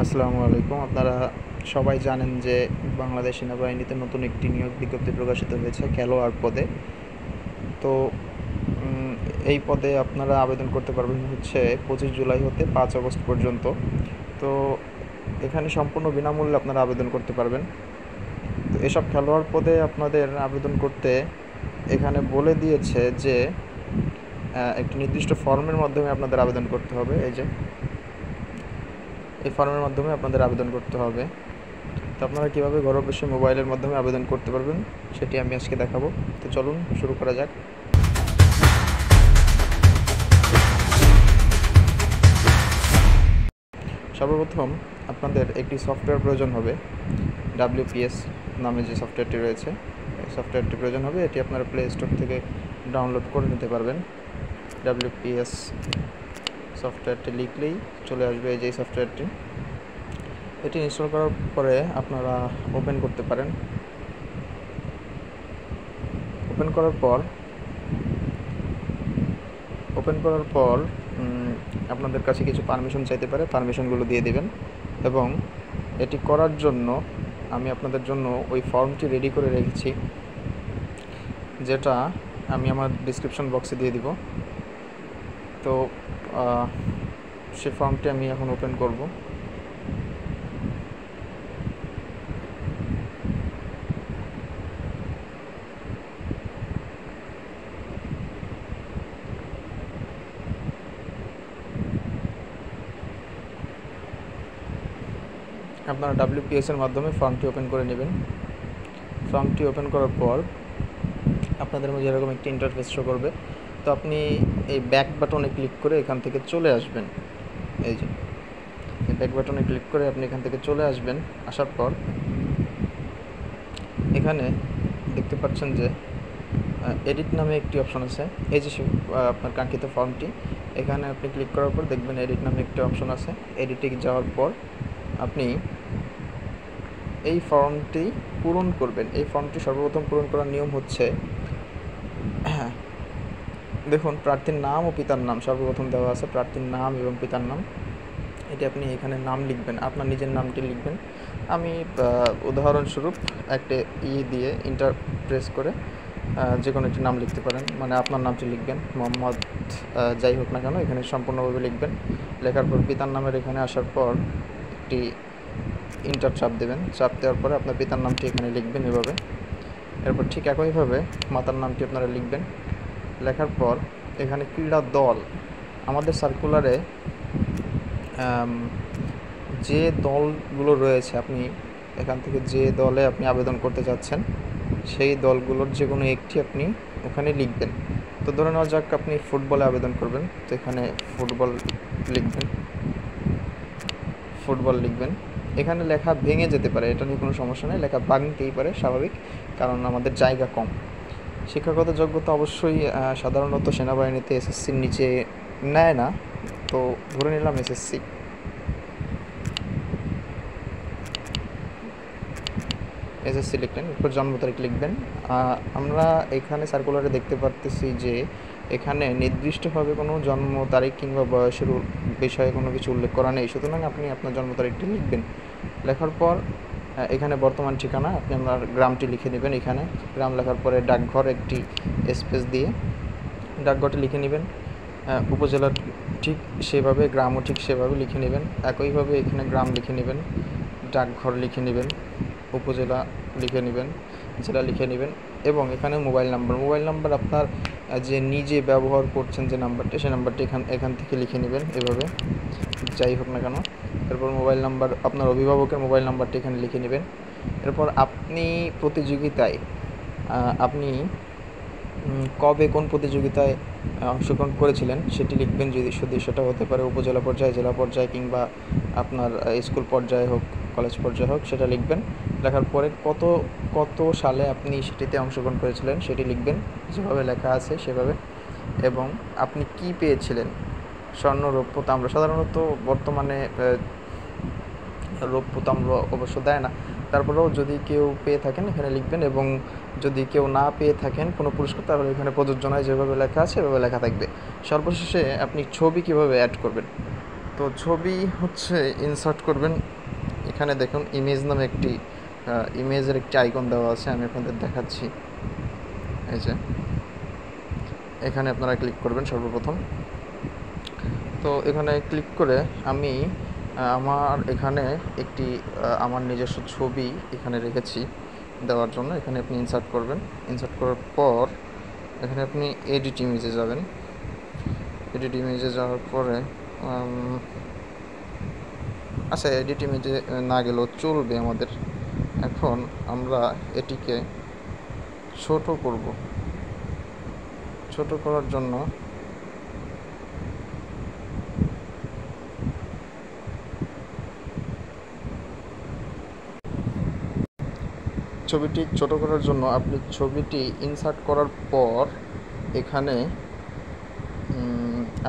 আসসালামু আলাইকুম। আপনারা সবাই জানেন যে বাংলাদেশ সেনাবাহিনীতে নতুন একটি নিয়োগ বিজ্ঞপ্তি প্রকাশিত হয়েছে খেলোয়াড় পদে। তো এই পদে আপনারা আবেদন করতে পারবেন হচ্ছে 25 জুলাই হতে 5 আগস্ট পর্যন্ত। তো এখানে সম্পূর্ণ বিনামূল্যে আপনারা আবেদন করতে পারবেন। তো এসব খেলোয়াড় পদে আপনাদের আবেদন করতে এখানে বলে দিয়েছে যে একটি নির্দিষ্ট ফর্মের মাধ্যমে আপনাদের আবেদন করতে হবে। এই ফর্মের মাধ্যমে আপনাদের আবেদন করতে হবে। তো আপনারা কীভাবে ঘরে বসে মোবাইলের মাধ্যমে আবেদন করতে পারবেন সেটি আমি আজকে দেখাবো। তো চলুন শুরু করা যাক। সর্বপ্রথম আপনাদের একটি সফটওয়্যার প্রয়োজন হবে। WPS নামে যে সফটওয়্যারটি রয়েছে এই সফটওয়্যারটি প্রয়োজন হবে। এটি আপনারা প্লে স্টোর থেকে ডাউনলোড করে নিতে পারবেন। WPS সফটওয়্যারটি লিখলেই চলে আসবে এই যে সফটওয়্যারটি। এটি ইনস্টল করার পরে আপনারা ওপেন করতে পারেন। ওপেন করার পর আপনাদের কাছে কিছু পারমিশন চাইতে পারে, পারমিশনগুলো দিয়ে দিবেন। এবং এটি করার জন্য আমি আপনাদের জন্য ওই ফর্মটি রেডি করে রেখেছি, যেটা আমি আমার ডিসক্রিপশন বক্সে দিয়ে দিব। তো সেই ফর্মটি আমি এখন ওপেন করব। আপনারা WPS-এর মাধ্যমে ফর্মটি ওপেন করে নেবেন। ফর্মটি ওপেন করার পর আপনাদের মধ্যে এরকম একটি ইন্টারফেস শো করবে। তো আপনি এই ব্যাক বাটনে ক্লিক করে এখান থেকে চলে আসবেন। এই যে এই ব্যাক বাটনে ক্লিক করে আপনি এখান থেকে চলে আসবেন। আসার পর এখানে দেখতে পাচ্ছেন যে এডিট নামে একটি অপশন আছে। এই যে আপনার কাঙ্ক্ষিত ফর্মটি, এখানে আপনি ক্লিক করার পর দেখবেন এডিট নামে একটি অপশন আছে। এডিটে যাওয়ার পর আপনি এই ফর্মটি পূরণ করবেন। এই ফর্মটি সর্বপ্রথম পূরণ করার নিয়ম হচ্ছে, দেখুন প্রার্থীর নাম ও পিতার নাম সর্বপ্রথম দেওয়া আছে, প্রার্থীর নাম এবং পিতার নাম। এটি আপনি এখানে নাম লিখবেন, আপনার নিজের নামটি লিখবেন। আমি উদাহরণস্বরূপ একটা দিয়ে ইন্টার প্রেস করে যে কোনো একটি নাম লিখতে পারেন, মানে আপনার নামটি লিখবেন। মোহাম্মদ যাই হোক না কেন এখানে সম্পূর্ণভাবে লিখবেন। লেখার পর পিতার নামের এখানে আসার পর একটি ইন্টার চাপ দেবেন। চাপ দেওয়ার পরে আপনার পিতার নামটি এখানে লিখবেন এভাবে। এরপর ঠিক একইভাবে মাতার নামটি আপনারা লিখবেন। লেখার পর এখানে ক্রীড়া দল, আমাদের সার্কুলারে যে দলগুলো রয়েছে আপনি এখান থেকে যে দলে আপনি আবেদন করতে যাচ্ছেন সেই দলগুলোর যে কোনো একটি আপনি ওখানে লিখবেন। তো ধরে নেওয়া যাক আপনি ফুটবলে আবেদন করবেন, তো এখানে ফুটবল লিখবেন। এখানে লেখা ভেঙে যেতে পারে, এটা নিয়ে কোনো সমস্যা নেই, লেখা ভাঙতেই পারে, স্বাভাবিক, কারণ আমাদের জায়গা কম। শিক্ষাগত যোগ্যতা অবশ্যই সাধারণত সেনাবাহিনীতে SSCর নিচে নেয় না, তো ধরে নিলাম SSC। লিখলেন, এরপর জন্ম তারিখ লিখবেন। আমরা এখানে সার্কুলারে দেখতে পারতেছি যে এখানে নির্দিষ্টভাবে কোনো জন্ম তারিখ কিংবা বয়সের বিষয়ে কোনো কিছু উল্লেখ করা নেই, সুতরাং আপনি আপনার জন্ম তারিখটি লিখবেন। লেখার পর এখানে বর্তমান ঠিকানা, আপনি আপনার গ্রামটি লিখে নেবেন। এখানে গ্রাম লেখার পরে ডাকঘর একটি স্পেস দিয়ে ডাকঘরটি লিখে নেবেন। উপজেলা ঠিক সেভাবে, গ্রামও ঠিক সেভাবে লিখে নেবেন। একইভাবে এখানে গ্রাম লিখে নেবেন, ডাকঘর লিখে নেবেন, উপজেলা লিখে নেবেন, জেলা লিখে নেবেন এবং এখানে মোবাইল নাম্বার আপনার যে নিজে ব্যবহার করছেন যে নাম্বারটি, সেই নাম্বারটি এখান থেকে লিখে নেবেন এভাবে, যাই হোক না কেন। এরপর মোবাইল নাম্বার, আপনার অভিভাবকের মোবাইল নাম্বারটি এখানে লিখে নেবেন। এরপর আপনি প্রতিযোগিতায় আপনি কবে কোন প্রতিযোগিতায় অংশগ্রহণ করেছিলেন সেটি লিখবেন। যদি সেটা হতে পারে উপজেলা পর্যায়ে, জেলা পর্যায়ে কিংবা আপনার স্কুল পর্যায়ে হোক, কলেজ পর্যায়ে হোক, সেটা লিখবেন। লেখার পরে কত সালে আপনি সেটিতে অংশগ্রহণ করেছিলেন সেটি লিখবেন, যেভাবে লেখা আছে সেভাবে। এবং আপনি কি পেয়েছিলেন, স্বর্ণ, রৌপ্য, তাম্র। সাধারণত বর্তমানে রৌপ্য তাম্র অবশ্য দেয় না, তারপরেও যদি কেউ পেয়ে থাকেন এখানে লিখবেন। এবং যদি কেউ না পেয়ে থাকেন কোনো পুরস্কার, তাহলে এখানে প্রযোজ্য নয়, যেভাবে লেখা আছে সেভাবে লেখা থাকবে। সর্বশেষে আপনি ছবি কীভাবে অ্যাড করবেন, তো ছবি হচ্ছে ইনসার্ট করবেন। এখানে দেখুন ইমেজ নামে একটি ইমেজের একটি আইকন দেওয়া আছে, আমি আপনাদের দেখাচ্ছি। এই যে এখানে আপনারা ক্লিক করবেন সর্বপ্রথম। তো এখানে ক্লিক করে আমি আমার এখানে একটি আমার নিজস্ব ছবি এখানে রেখেছি দেওয়ার জন্য। এখানে আপনি ইনসার্ট করবেন। ইনসার্ট করার পর এখানে আপনি এডিট ইমেজে যাবেন। এডিট ইমেজে যাওয়ার পরে আচ্ছা, এডিট ইমেজে না গেলেও চলবে আমাদের। এখন আমরা এটিকে ছোট করব। ছোট করার জন্য ছবিটি ছোট করার জন্য আপনি ছবিটি ইনসার্ট করার পর এখানে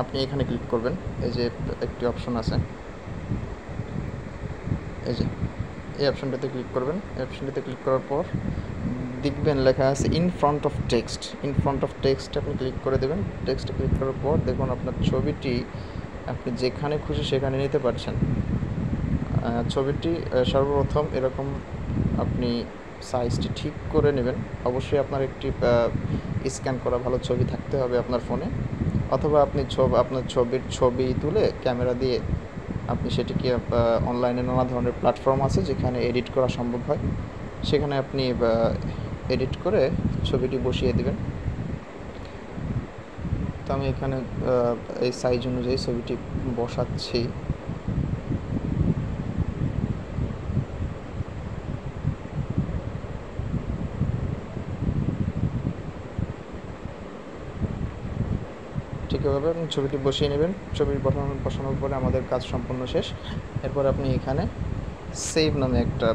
আপনি এখানে ক্লিক করবেন। এই যে একটি অপশন আছে, এই যে এই অপশনটাতে ক্লিক করবেন। এই অপশনটাতে ক্লিক করার পর দেখবেন লেখা আছে in front of text. In front of text আপনি ক্লিক করে দেবেন। টেক্সটে ক্লিক করার পর দেখুন আপনার ছবিটি আপনি যেখানে খুশি সেখানে নিতে পারছেন। ছবিটি সর্বপ্রথম এরকম আপনি সাইজটি ঠিক করে নেবেন। অবশ্যই আপনার একটি স্ক্যান করা ভালো ছবি থাকতে হবে আপনার ফোনে, অথবা আপনি আপনার ছবি তুলে ক্যামেরা দিয়ে আপনি সেটিকে অনলাইনে নানা ধরনের প্ল্যাটফর্ম আছে যেখানে এডিট করা সম্ভব হয়, সেখানে আপনি এডিট করে ছবিটি বসিয়ে দেবেন। তো আমি এখানে এই সাইজ অনুযায়ী ছবিটি বসাচ্ছি। ঠিক এভাবে আপনি ছবিটি বসিয়ে নেবেন। ছবি বসানোর পরে আমাদের কাজ সম্পূর্ণ শেষ। এরপর আপনি এখানে সেভ নামে একটা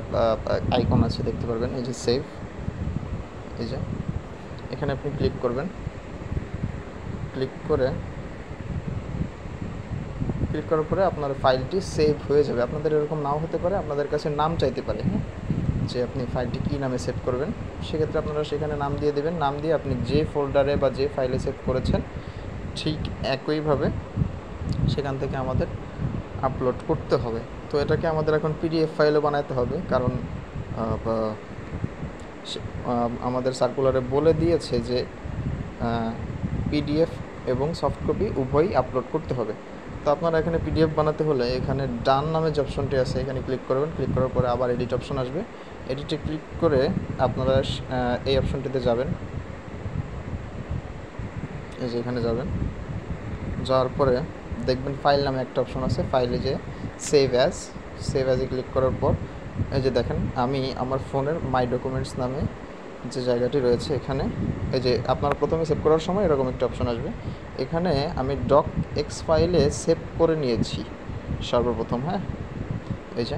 আইকন আছে, দেখতে পারবেন। এই যে সেভ, এই যে এখানে আপনি ক্লিক করবেন। ক্লিক করার পরে আপনার ফাইলটি সেভ হয়ে যাবে। আপনাদের এরকম নাও হতে পারে, আপনাদের কাছে নাম চাইতে পারে, হ্যাঁ, যে আপনি ফাইলটি কী নামে সেভ করবেন। সেক্ষেত্রে আপনারা সেখানে নাম দিয়ে দেবেন। নাম দিয়ে আপনি যে ফোল্ডারে বা যে ফাইলে সেভ করেছেন ঠিক একইভাবে সেখান থেকে আমাদের আপলোড করতে হবে। তো এটাকে আমাদের এখন পিডিএফ ফাইলও বানাতে হবে, কারণ আমাদের সার্কুলারে বলে দিয়েছে যে পিডিএফ এবং সফট কপি উভয়ই আপলোড করতে হবে। তো আপনারা এখানে পিডিএফ বানাতে হলে এখানে ডান নামে যে অপশনটি আছে এখানে ক্লিক করবেন। ক্লিক করার পরে আবার এডিট অপশন আসবে। এডিটে ক্লিক করে আপনারা এই অপশনটিতে যাবেন। এই যে এখানে যাবেন। যাওয়ার পরে দেখবেন ফাইল নামে একটা অপশন আছে, ফাইলে যে সেভ অ্যাজে ক্লিক করার পর এই যে দেখেন আমি আমার ফোনের মাই ডকুমেন্টস নামে যে জায়গাটি রয়েছে এখানে, এই যে আপনারা প্রথমে সেভ করার সময় এরকম একটা অপশন আসবে। এখানে আমি ডক এক্স ফাইলে সেভ করে নিয়েছি সর্বপ্রথম, হ্যাঁ, এই যে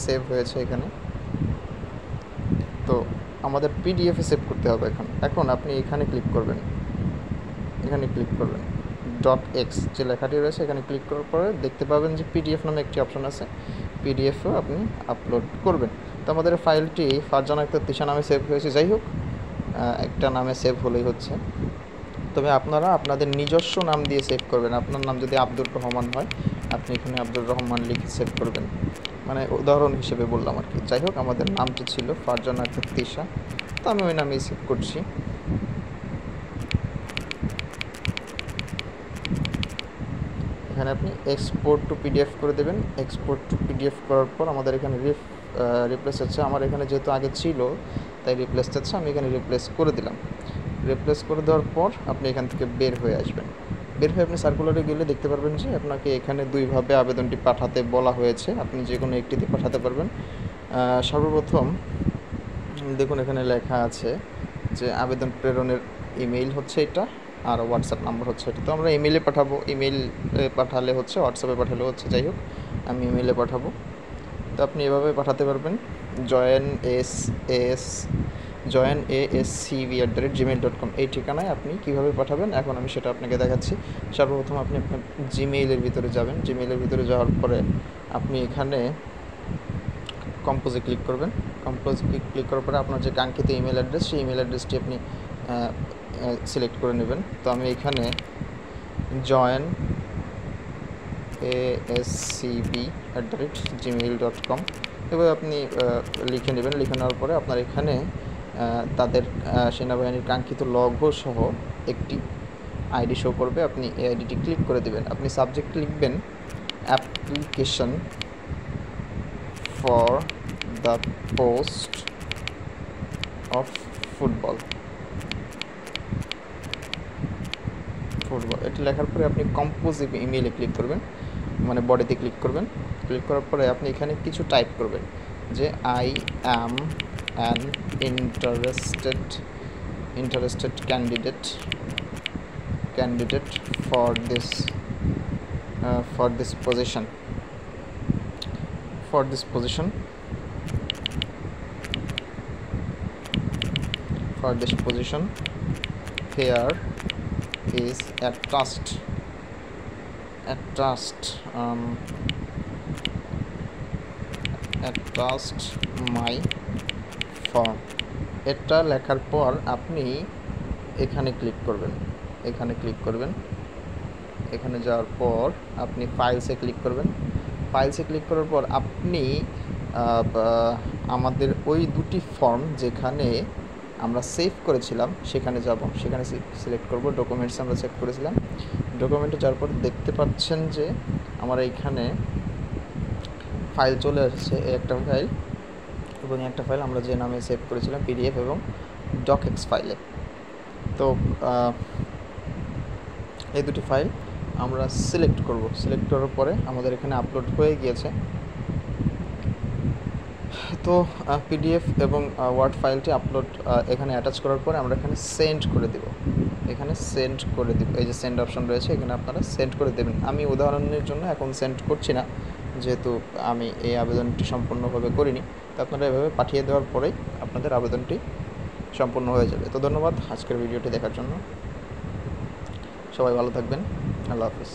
সেভ হয়েছে এখানে। তো আমাদের পিডিএফে সেভ করতে হবে। এখন আপনি এখানে ক্লিক করবেন। ডট এক্স যে লেখাটি রয়েছে এখানে ক্লিক করার পরে দেখতে পাবেন যে পিডিএফ নামে একটি অপশন আছে, পিডিএফও আপনি আপলোড করবেন। তো আমাদের ফাইলটি ফারজান আক্তার তিশা নামে সেভ হয়েছে। যাই হোক, একটা নামে সেভ হলেই হচ্ছে। তবে আপনারা আপনাদের নিজস্ব নাম দিয়ে সেভ করবেন। আপনার নাম যদি আব্দুর রহমান হয় আপনি এখানে আব্দুর রহমান লিখে সেভ করবেন, মানে উদাহরণ হিসেবে বললাম আর কি। যাই হোক, আমাদের নামটি ছিল ফারজান আক্তার তিশা, তো আমি ওই নামেই সেভ করছি। এখানে আপনি এক্সপোর্ট টু পিডিএফ করে দেবেন। এক্সপোর্ট টু পিডিএফ করার পর আমাদের এখানে রিপ্লেস আছে। আমার এখানে যেহেতু আগে ছিল তাই রিপ্লেস আছে, আমি এখানে রিপ্লেস করে দিলাম। রিপ্লেস করে দেওয়ার পর আপনি এখান থেকে বের হয়ে আসবেন। বের হয়ে আপনি সার্কুলারে গেলে দেখতে পারবেন যে আপনাকে এখানে দুইভাবে আবেদনটি পাঠাতে বলা হয়েছে। আপনি যে কোনো একটিতে পাঠাতে পারবেন। সর্বপ্রথম দেখুন এখানে লেখা আছে যে আবেদন প্রেরণের ইমেইল হচ্ছে এটা, আর হোয়াটসঅ্যাপ নাম্বার হচ্ছে এটা। তো আমরা ইমেইলে পাঠাবো। ইমেইলে পাঠালে হচ্ছে, হোয়াটসঅ্যাপে পাঠালে হচ্ছে। যাই হোক, আমি ইমেইলে পাঠাবো। তো আপনি এভাবে পাঠাতে পারবেন, joinascv@gmail.com এই ঠিকানায় আপনি কীভাবে পাঠাবেন এখন আমি সেটা আপনাকে দেখাচ্ছি। সর্বপ্রথম আপনি আপনার জিমেইলের ভিতরে যাবেন। জিমেইলের ভিতরে যাওয়ার পরে আপনি এখানে কম্পোজে ক্লিক করবেন। কম্পোজে ক্লিক করার পরে আপনার যে কাঙ্ক্ষিত ইমেল অ্যাড্রেস, সেই ইমেল অ্যাড্রেসটি আপনি সিলেক্ট করে নেবেন। তো আমি এখানে ascb@gmail.com এভাবে আপনি লিখে নেবেন। লিখে নেওয়ার পরে আপনার এখানে তাদের সেনাবাহিনীর কাঙ্ক্ষিত লগো সহ একটি আইডি শো করবে। আপনি এই আইডিটি ক্লিক করে দেবেন। আপনি সাবজেক্ট লিখবেন application for the post of football. এটা লেখার পরে আপনি কম্পোজ ইমেইলে ক্লিক করবেন, মানে বডিতে ক্লিক করবেন। ক্লিক করার পরে আপনি এখানে কিছু টাইপ করবেন যে I am an interested candidate for this position here is attached my form। এটা লেখার পর আপনি এখানে ক্লিক করবেন। এখানে যাওয়ার পর আপনি ফাইলসে ক্লিক করবেন। ফাইলসে ক্লিক করার পর আপনি আমাদের ওই দুটি ফর্ম যেখানে আমরা সেভ করেছিলাম সেখানে যাব। সেখানে সিলেক্ট করব। ডকুমেন্টস আমরা সেভ করেছিলাম। ডকুমেন্টে যাওয়ার পর দেখতে পাচ্ছেন যে আমার এইখানে ফাইল চলে আসছে, একটা ফাইল এবং একটা ফাইল আমরা যে নামে সেভ করেছিলাম পিডিএফ এবং ডকএক্স ফাইলে। তো এই দুটি ফাইল আমরা সিলেক্ট করব। সিলেক্ট করার পরে আমাদের এখানে আপলোড হয়ে গিয়েছে। তো পিডিএফ এবং ওয়ার্ড ফাইলটি আপলোড এখানে অ্যাটাচ করার পরে আমরা এখানে সেন্ড করে দেব। এই যে সেন্ড অপশন রয়েছে, এখানে আপনারা সেন্ড করে দেবেন। আমি উদাহরণের জন্য এখন সেন্ড করছি না, যেহেতু আমি এই আবেদনটি সম্পূর্ণভাবে করিনি। তো আপনারা এভাবে পাঠিয়ে দেওয়ার পরেই আপনাদের আবেদনটি সম্পূর্ণ হয়ে যাবে। তো ধন্যবাদ আজকের ভিডিওটি দেখার জন্য। সবাই ভালো থাকবেন। আল্লাহ হাফিজ।